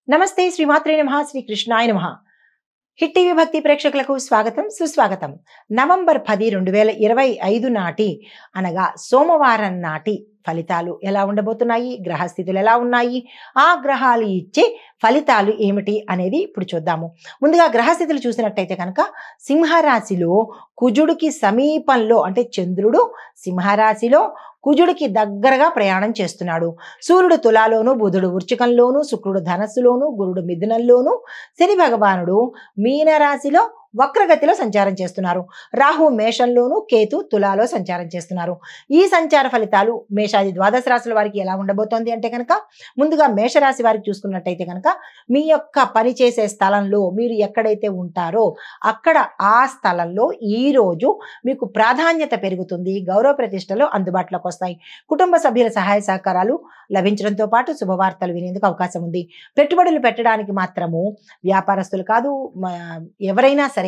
నమస్తే శ్రీమాత్రే నమః శ్రీ కృష్ణాయ నమః. హిట్ టీవీ భక్తి ప్రేక్షకులకు స్వాగతం సుస్వాగతం. నవంబర్ 10, 2025 నాటి అనగా సోమవారం నాటి ఫలితాలు ఎలా ఉండబోతున్నాయి, గ్రహస్థితులు ఎలా ఉన్నాయి, ఆ గ్రహాలు ఇచ్చే ఫలితాలు ఏమిటి అనేది ఇప్పుడు చూద్దాము. ముందుగా గ్రహస్థితులు చూసినట్టయితే కనుక సింహరాశిలో కుజుడికి సమీపంలో అంటే చంద్రుడు సింహరాశిలో కుజుడికి దగ్గరగా ప్రయాణం చేస్తున్నాడు. సూర్యుడు తులాలోను, బుధుడు వృశ్చికంలోను, శుక్రుడు ధనస్సులోను, గురుడు మిథునంలోను, శని భగవానుడు మీనరాశిలో వక్రగతిలో సంచారం చేస్తున్నారు. రాహు మేషంలోను, కేతు తులాలో సంచారం చేస్తున్నారు. ఈ సంచార ఫలితాలు మేషాది ద్వాదశ రాశుల వారికి ఎలా ఉండబోతోంది అంటే కనుక ముందుగా మేషరాశి వారికి చూసుకున్నట్టయితే కనుక మీ యొక్క పని చేసే స్థలంలో మీరు ఎక్కడైతే ఉంటారో అక్కడ ఆ స్థలంలో ఈ రోజు మీకు ప్రాధాన్యత పెరుగుతుంది, గౌరవ ప్రతిష్టలు అందుబాటులోకి వస్తాయి. కుటుంబ సభ్యుల సహాయ సహకారాలు లభించడంతో పాటు శుభవార్తలు వినేందుకు అవకాశం ఉంది. పెట్టుబడులు పెట్టడానికి మాత్రము వ్యాపారస్తులు కాదు, ఎవరైనా సరే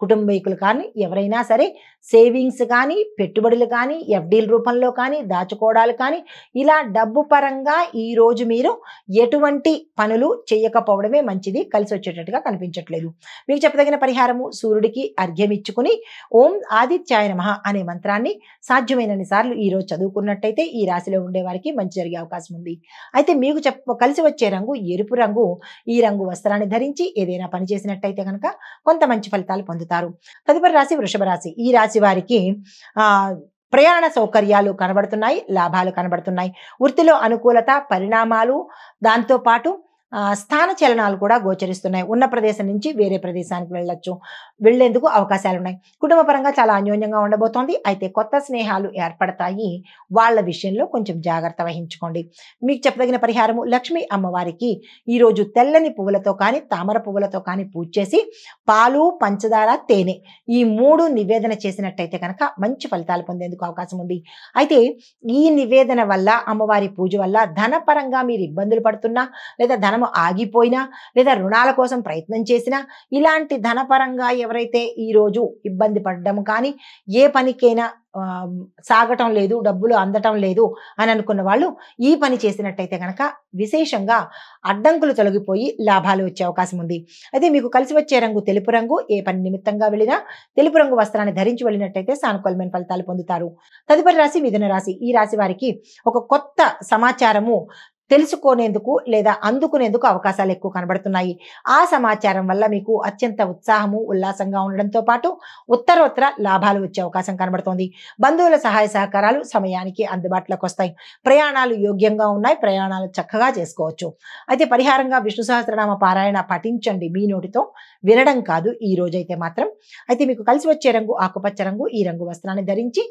కుటుంబీకులు కానీ ఎవరైనా సరే సేవింగ్స్ కానీ పెట్టుబడులు కానీ ఎఫ్డీల రూపంలో కానీ దాచుకోవడాలు కానీ ఇలా డబ్బు పరంగా ఈ రోజు మీరు ఎటువంటి పనులు చేయకపోవడమే మంచిది, కలిసి వచ్చేటట్టుగా కనిపించట్లేదు. మీకు చెప్పదగిన పరిహారము సూర్యుడికి అర్ఘ్యం ఇచ్చుకుని ఓం ఆదిత్యాయ నమః అనే మంత్రాన్ని సాధ్యమైనన్ని సార్లు ఈ రోజు చదువుకున్నట్టయితే ఈ రాశిలో ఉండే వారికి మంచి జరిగే అవకాశం ఉంది. అయితే మీకు కలిసి వచ్చే రంగు ఎరుపు రంగు. ఈ రంగు వస్త్రాన్ని ధరించి ఏదైనా పని చేసినట్టయితే కనుక కొంత మంచి ఫలితాలు పొందుతారు. తదుపరి రాశి వృషభ రాశి. ఈ రాశి వారికి ప్రయాణ సౌకర్యాలు కనబడుతున్నాయి, లాభాలు కనబడుతున్నాయి. వృత్తిలో అనుకూలత పరిణామాలు, దాంతో పాటు స్థాన చలనాలు కూడా గోచరిస్తున్నాయి. ఉన్న ప్రదేశం నుంచి వేరే ప్రదేశానికి వెళ్లేందుకు అవకాశాలు ఉన్నాయి. కుటుంబ పరంగా చాలా అన్యోన్యంగా ఉండబోతోంది. అయితే కొత్త స్నేహాలు ఏర్పడతాయి, వాళ్ళ విషయంలో కొంచెం జాగ్రత్త వహించుకోండి. మీకు చెప్పదగిన పరిహారము లక్ష్మీ అమ్మవారికి ఈ రోజు తెల్లని పువ్వులతో కానీ తామర పువ్వులతో కానీ పూజ చేసి పాలు, పంచదార, తేనె ఈ 3 నివేదన చేసినట్టయితే కనుక మంచి ఫలితాలు పొందేందుకు అవకాశం ఉంది. అయితే ఈ నివేదన వల్ల అమ్మవారి పూజ వల్ల ధనపరంగా మీరు ఇబ్బందులు పడుతున్నా లేదా ధనము ఆగిపోయినా లేదా రుణాల కోసం ప్రయత్నం చేసినా ఇలాంటి ధనపరంగా ఎవరైతే ఈ రోజు ఇబ్బంది పడడం కానీ ఏ పనికైనా సాగటం లేదు, డబ్బులు అందటం లేదు అని అనుకున్న వాళ్ళు ఈ పని చేసినట్టయితే కనుక విశేషంగా అడ్డంకులు తొలగిపోయి లాభాలు వచ్చే అవకాశం ఉంది. అయితే మీకు కలిసి వచ్చే రంగు తెలుపు రంగు. ఏ పని నిమిత్తంగా వెళ్ళినా తెలుపు రంగు వస్త్రాన్ని ధరించి వెళ్ళినట్టయితే సానుకూలమైన ఫలితాలు పొందుతారు. తదుపరి రాశి మిథున రాశి. ఈ రాశి వారికి ఒక కొత్త సమాచారము తెలుసుకునేందుకు లేదా అందుకునేందుకు అవకాశాలు ఎక్కువ కనబడుతున్నాయి. ఆ సమాచారం వల్ల మీకు అత్యంత ఉత్సాహము ఉల్లాసంగా ఉండడంతో పాటు ఉత్తరోత్తర లాభాలు వచ్చే అవకాశం కనబడుతోంది. బంధువుల సహాయ సహకారాలు సమయానికి అందుబాటులోకి వస్తాయి. ప్రయాణాలు యోగ్యంగా ఉన్నాయి, ప్రయాణాలు చక్కగా చేసుకోవచ్చు. అయితే పరిహారంగా విష్ణు సహస్రనామ పారాయణ పఠించండి, మీ నోటితో వినడం కాదు ఈ రోజైతే మాత్రం. అయితే మీకు కలిసి వచ్చే రంగు ఆకుపచ్చ రంగు. ఈ రంగు వస్త్రాన్ని ధరించి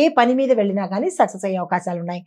ఏ పని మీద వెళ్ళినా కానీ సక్సెస్ అయ్యే అవకాశాలు ఉన్నాయి.